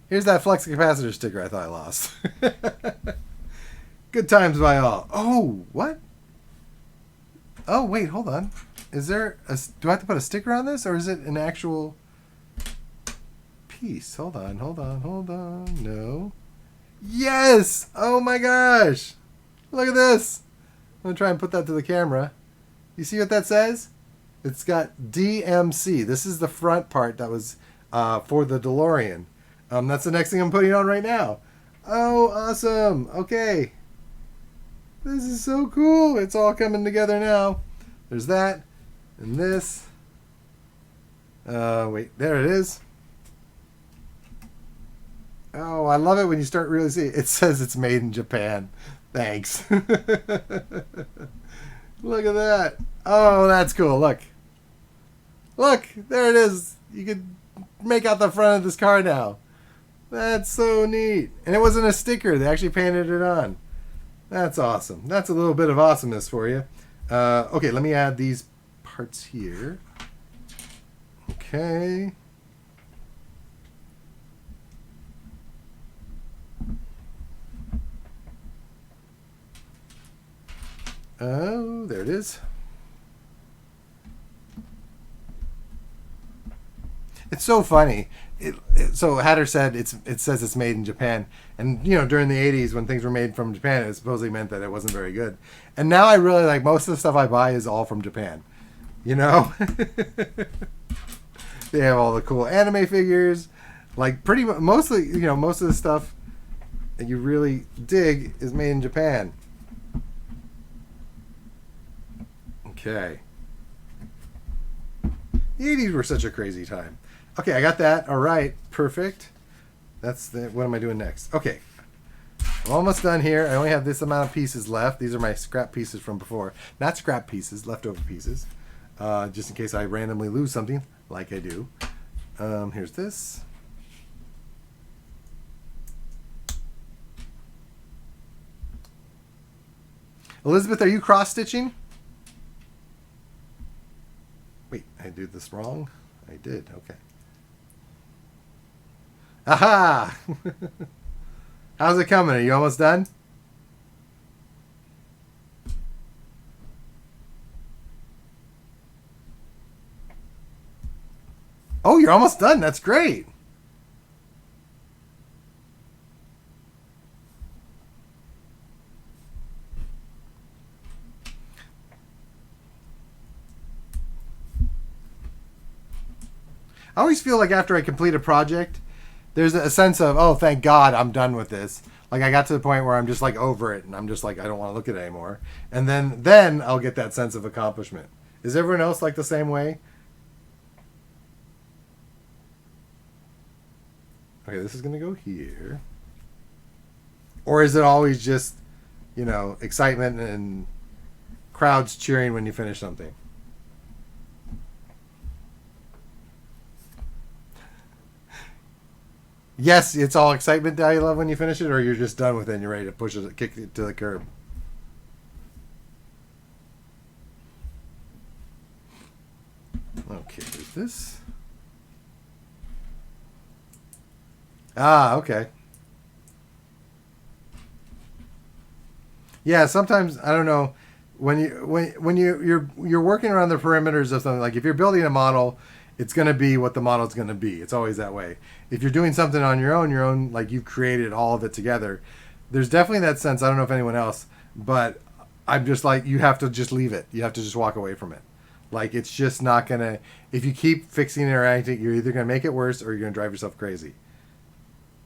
Here's that flux capacitor sticker I thought I lost. Good times by all. Oh, what? Oh, wait, hold on. Do I have to put a sticker on this, or is it an actual piece? Hold on. No. Yes! Oh my gosh! Look at this. I'm going to try and put that to the camera. You see what that says? It's got DMC. This is the front part that was for the DeLorean. That's the next thing I'm putting on right now. Oh, awesome. Okay. This is so cool. It's all coming together now. There's that. And this. Wait. There it is. Oh, I love it when you start really seeing it. It says it's made in Japan. Thanks. Look at that. Oh, that's cool. Look. Look. There it is. You can make out the front of this car now. That's so neat. And it wasn't a sticker. They actually painted it on. That's awesome. That's a little bit of awesomeness for you. Okay, let me add these parts here. Okay. Oh, there it is. It's so funny. So Hatter said it says it's made in Japan, and during the 80s when things were made from Japan, it supposedly meant that it wasn't very good. And now I really like most of the stuff I buy is all from Japan. They have all the cool anime figures, mostly most of the stuff that you really dig is made in Japan. Okay. The 80s were such a crazy time. Okay, I got that. All right, perfect. What am I doing next? Okay, I'm almost done here. I only have this amount of pieces left. These are my scrap pieces from before. Not scrap pieces, leftover pieces. Just in case I randomly lose something, like I do. Here's this. Elizabeth, are you cross-stitching? Wait, I did this wrong? I did, okay. Aha! How's it coming? Are you almost done? Oh, you're almost done. That's great. I always feel like after I complete a project, there's a sense of, oh, thank God I'm done with this. Like I got to the point where I'm just over it and I'm just I don't want to look at it anymore. And then I'll get that sense of accomplishment. Is everyone else the same way? Okay, this is going to go here. Or is it always just, excitement and crowds cheering when you finish something? Yes, it's all excitement that you love when you finish it, or you're just done with it and you're ready to kick it to the curb. Okay, there's this. Ah, okay. Yeah, sometimes I don't know when you're working around the perimeters of something, like if you're building a model, it's going to be what the model's going to be. It's always that way. If you're doing something on your own, like you've created all of it together, there's definitely that sense. I don't know if anyone else, but I'm just like, you have to just leave it. You have to just walk away from it. Like, it's just not going to, if you keep fixing it or anything, you're either going to make it worse or you're going to drive yourself crazy.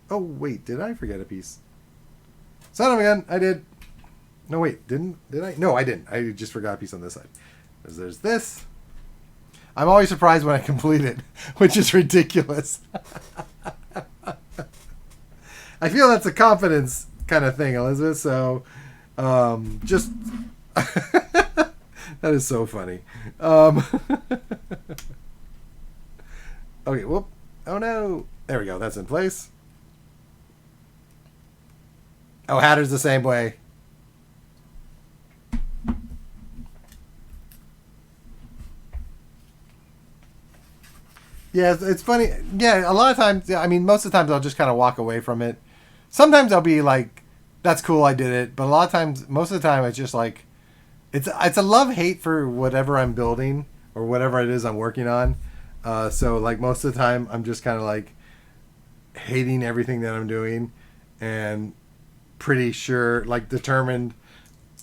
Oh, wait, did I forget a piece? Son of a gun, I did. No, wait, did I? No, I didn't. I just forgot a piece on this side. There's this. I'm always surprised when I complete it, which is ridiculous. I feel that's a confidence kind of thing, Elizabeth. So, just that is so funny. Okay, whoop. Oh no. There we go. That's in place. Oh, Hatter's the same way. Yeah, it's funny. Yeah, a lot of times, I mean, most of the times I'll just kind of walk away from it. Sometimes I'll be like, that's cool, I did it. But a lot of times, most of the time, it's just like, it's a love-hate for whatever I'm building or whatever it is I'm working on. So, like, most of the time, I'm just kind of like hating everything that I'm doing and pretty sure, like, determined,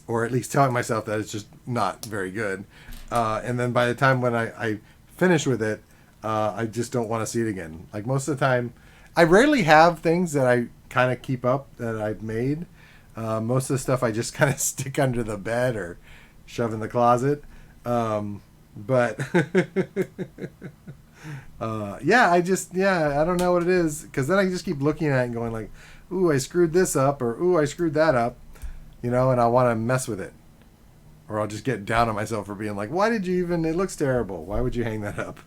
or at least telling myself that it's just not very good. And then by the time when I finish with it, I just don't want to see it again. Like, most of the time, I rarely have things that I kind of keep up that I've made. Most of the stuff I just kind of stick under the bed or shove in the closet. But yeah, I don't know what it is, because then I just keep looking at it and going like, ooh, I screwed this up, or ooh, I screwed that up, and I want to mess with it. Or I'll just get down on myself for being like, why did you even, it looks terrible. Why would you hang that up?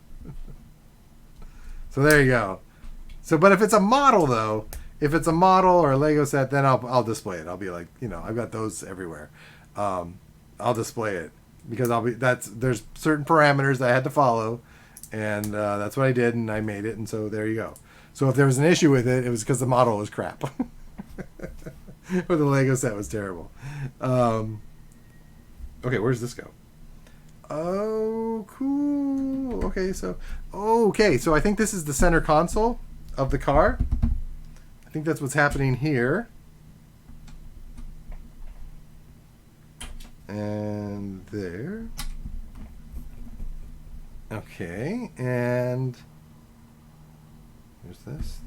So there you go. So, but if it's a model though, if it's a model or a Lego set, then I'll display it. I'll be like, I've got those everywhere. I'll display it because there's certain parameters that I had to follow, and that's what I did, and I made it, and so there you go. So if there was an issue with it, it was because the model was crap, or the Lego set was terrible. Okay, where's this go? Oh, cool. Okay, so I think this is the center console of the car. I think that's what's happening here. And there. Okay, and there's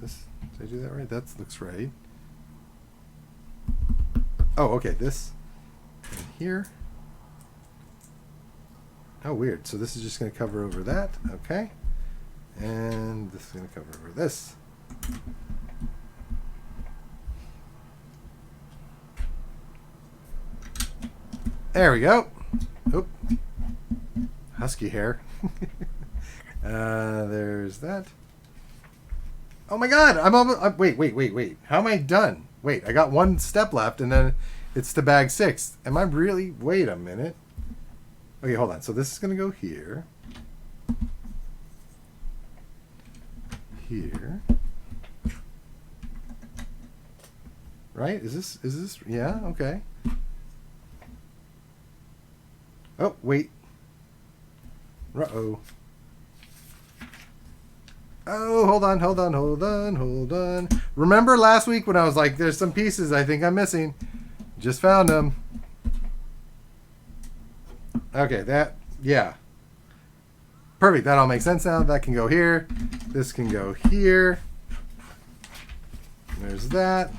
this. Did I do that right? That looks right. Oh, okay, this and here. Oh, weird. So this is just going to cover over that. Okay. And this is going to cover over this. There we go. Oop. Husky hair. There's that. Oh my god. I'm almost... Wait. How am I done? Wait, I got one step left, and then it's to bag 6. Am I really... Wait a minute. Okay, hold on. So this is going to go here. Here. Right? Is this... Yeah, okay. Oh, wait. Uh-oh. Oh, hold on. Remember last week when I was like, there's some pieces I think I'm missing? Just found them. Okay, yeah. Perfect, that all makes sense now. That can go here. This can go here. There's that.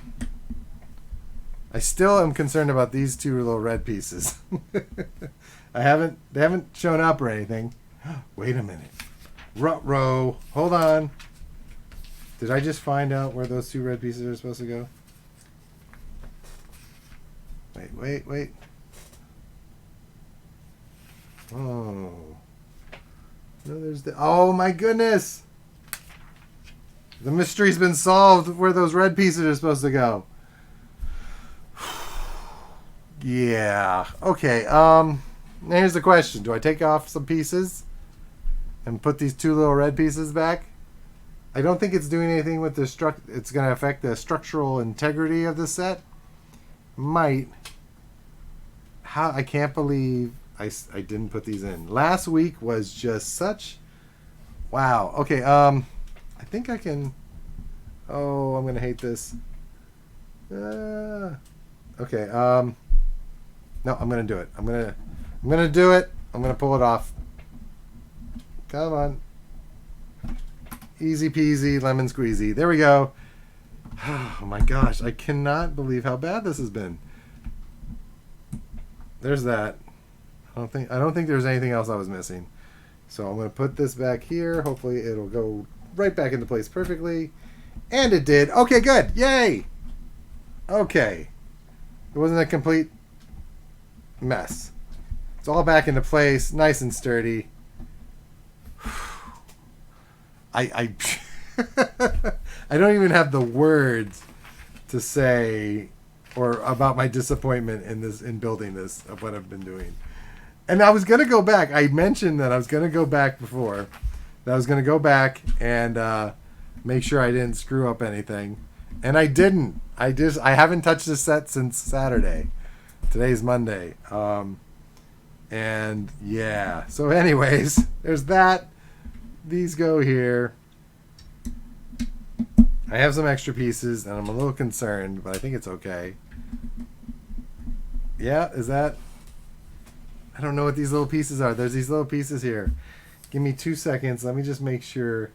I still am concerned about these two little red pieces. They haven't shown up or anything. Wait a minute. Ruh-roh. Hold on. Did I just find out where those two red pieces are supposed to go? Wait. Oh. No, there's the... Oh, my goodness. The mystery's been solved where those red pieces are supposed to go. Yeah. Okay. Now here's the question. Do I take off some pieces? and put these two little red pieces back. I don't think it's doing anything with the it's going to affect the structural integrity of the set. Might. How I can't believe I didn't put these in. Last week was just such. Wow. Okay. I think I can. Oh, I'm gonna hate this. Okay. No, I'm gonna do it. I'm gonna do it. I'm gonna pull it off. Come on. Easy peasy, lemon squeezy. There we go. Oh my gosh, I cannot believe how bad this has been. There's that. I don't think there's anything else I was missing. So I'm gonna put this back here. Hopefully it'll go right back into place perfectly. And it did. Okay, good. Yay! Okay. It wasn't a complete mess. It's all back into place, nice and sturdy. I I don't even have the words to say or about my disappointment in building this, of what I've been doing. And I was gonna go back. I mentioned that I was gonna go back before. That I was gonna go back and make sure I didn't screw up anything. And I didn't. I haven't touched this set since Saturday. Today's Monday. And yeah. So anyways, there's that. These go here. I have some extra pieces and I'm a little concerned, but I think it's okay. Yeah, is that? I don't know what these little pieces are. There's these little pieces here. Give me 2 seconds. Let me just make sure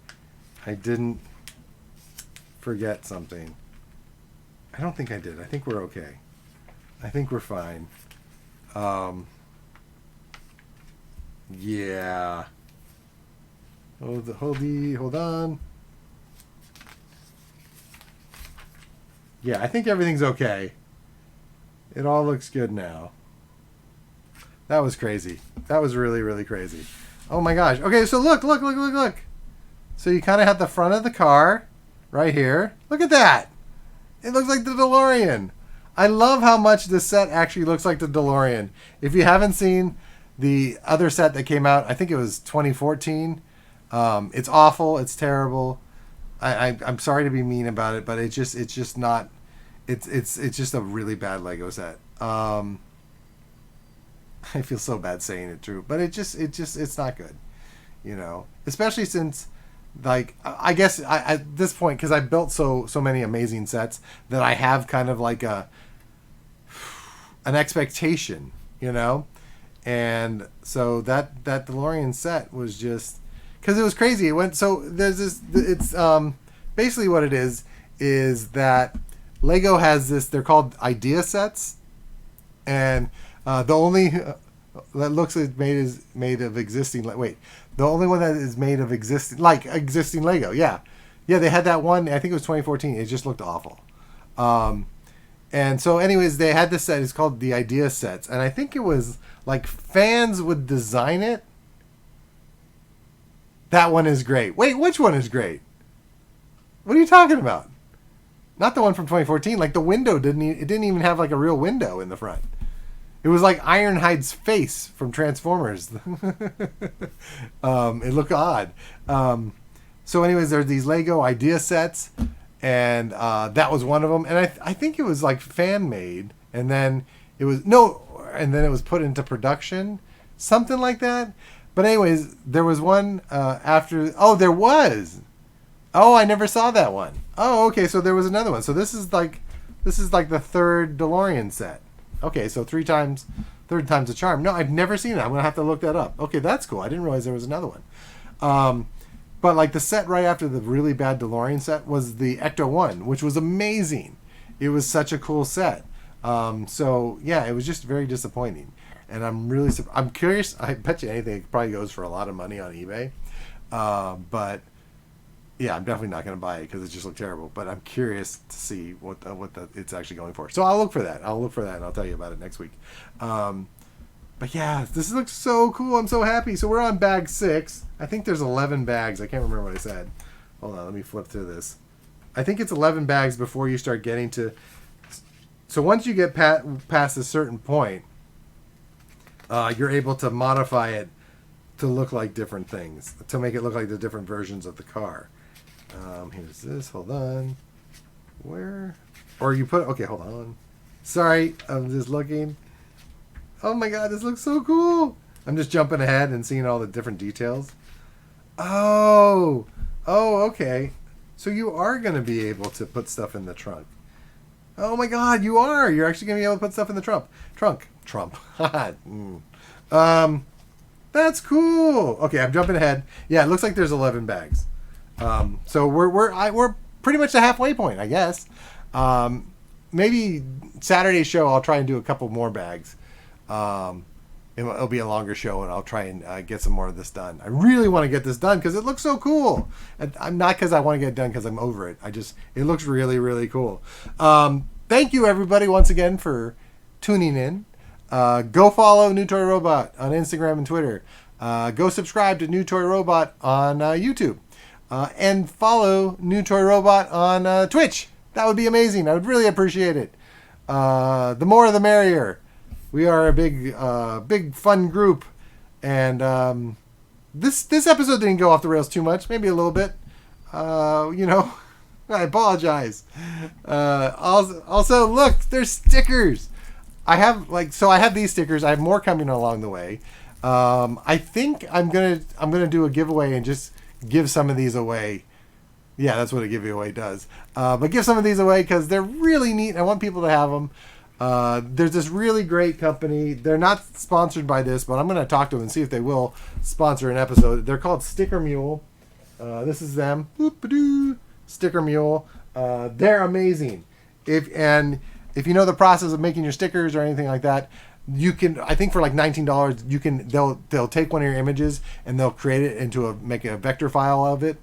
I didn't forget something. I don't think I did. I think we're okay. I think we're fine. Yeah. Hold on. Yeah, I think everything's okay. It all looks good now. That was crazy. That was really, really crazy. Oh my gosh. Okay, so look. So you kind of have the front of the car right here. Look at that. It looks like the DeLorean. I love how much this set actually looks like the DeLorean. If you haven't seen the other set that came out, I think it was 2014. It's awful. It's terrible. I'm sorry to be mean about it, but it's just not. It's just a really bad Lego set. I feel so bad saying it true, but it's not good, you know. Especially since, like, I guess at this point, because I built so many amazing sets that I have kind of like an expectation, you know, and so that DeLorean set was just. Because it was crazy. It went so there's this. It's basically what it is that Lego has this. They're called idea sets, and the only that looks like is made of existing. Wait, the only one that is made of existing Lego. Yeah, they had that one. I think it was 2014. It just looked awful. And so, anyways, they had this set. It's called the idea sets, and I think it was like fans would design it. That one is great. Wait, which one is great? What are you talking about? Not the one from 2014. Like the window didn't even have like a real window in the front. It was like Ironhide's face from Transformers. It looked odd. So anyways, there's these Lego idea sets, and that was one of them. And I think it was like fan made, and then it was put into production, something like that. But anyways, there was one after. Oh, there was. Oh, I never saw that one. Oh, okay. So there was another one. So this is like the third DeLorean set. Okay, so third time's the charm. No, I've never seen it. I'm gonna have to look that up. Okay, that's cool. I didn't realize there was another one. But like the set right after the really bad DeLorean set was the Ecto 1, which was amazing. It was such a cool set. So yeah, it was just very disappointing. And I'm curious. I bet you anything it probably goes for a lot of money on eBay. But yeah, I'm definitely not going to buy it because it just looked terrible. But I'm curious to see what it's actually going for. So I'll look for that. And I'll tell you about it next week. But yeah, this looks so cool. I'm so happy. So we're on bag 6. I think there's 11 bags. I can't remember what I said. Hold on, let me flip through this. I think it's 11 bags before you start getting to. So once you get past a certain point. You're able to modify it to look like different things, to make it look like the different versions of the car. Here's this. Hold on. Where? Or you put... Okay, hold on. Sorry, I'm just looking. Oh my god, this looks so cool. I'm just jumping ahead and seeing all the different details. Oh, okay. So you are going to be able to put stuff in the trunk. Oh my god, you are. You're actually going to be able to put stuff in the trunk. That's cool. Okay, I'm jumping ahead. Yeah, it looks like there's 11 bags. So we're pretty much the halfway point, I guess. Maybe Saturday's show I'll try and do a couple more bags. It'll be a longer show, and I'll try and get some more of this done. I really want to get this done because it looks so cool. And I'm not because I want to get it done because I'm over it. It looks really, really cool. Thank you, everybody, once again for tuning in. Go follow New Toy Robot on Instagram and Twitter. Go subscribe to New Toy Robot on YouTube. And follow New Toy Robot on Twitch. That would be amazing. I would really appreciate it. The more the merrier. We are a big fun group, and this episode didn't go off the rails too much. Maybe a little bit. I apologize. Also, look, there's stickers. I have these stickers. I have more coming along the way. I think I'm gonna do a giveaway and just give some of these away. Yeah, that's what a giveaway does. But give some of these away because they're really neat. I want people to have them. There's this really great company. They're not sponsored by this, but I'm going to talk to them and see if they will sponsor an episode. They're called Sticker Mule. This is them. Sticker Mule. They're amazing. If you know the process of making your stickers or anything like that, you can, I think for like $19, they'll take one of your images and they'll create it make a vector file of it.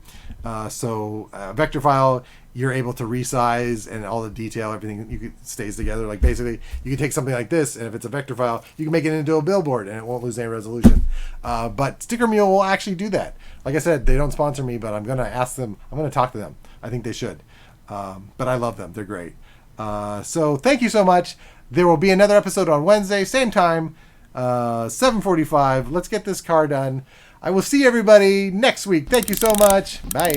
So a vector file, you're able to resize and all the detail, everything stays together. Like basically, you can take something like this, and if it's a vector file, you can make it into a billboard, and it won't lose any resolution. But Sticker Mule will actually do that. Like I said, they don't sponsor me, but I'm going to ask them. I'm going to talk to them. I think they should. But I love them. They're great. So thank you so much. There will be another episode on Wednesday, same time, 7:45. Let's get this car done. I will see everybody next week. Thank you so much. Bye.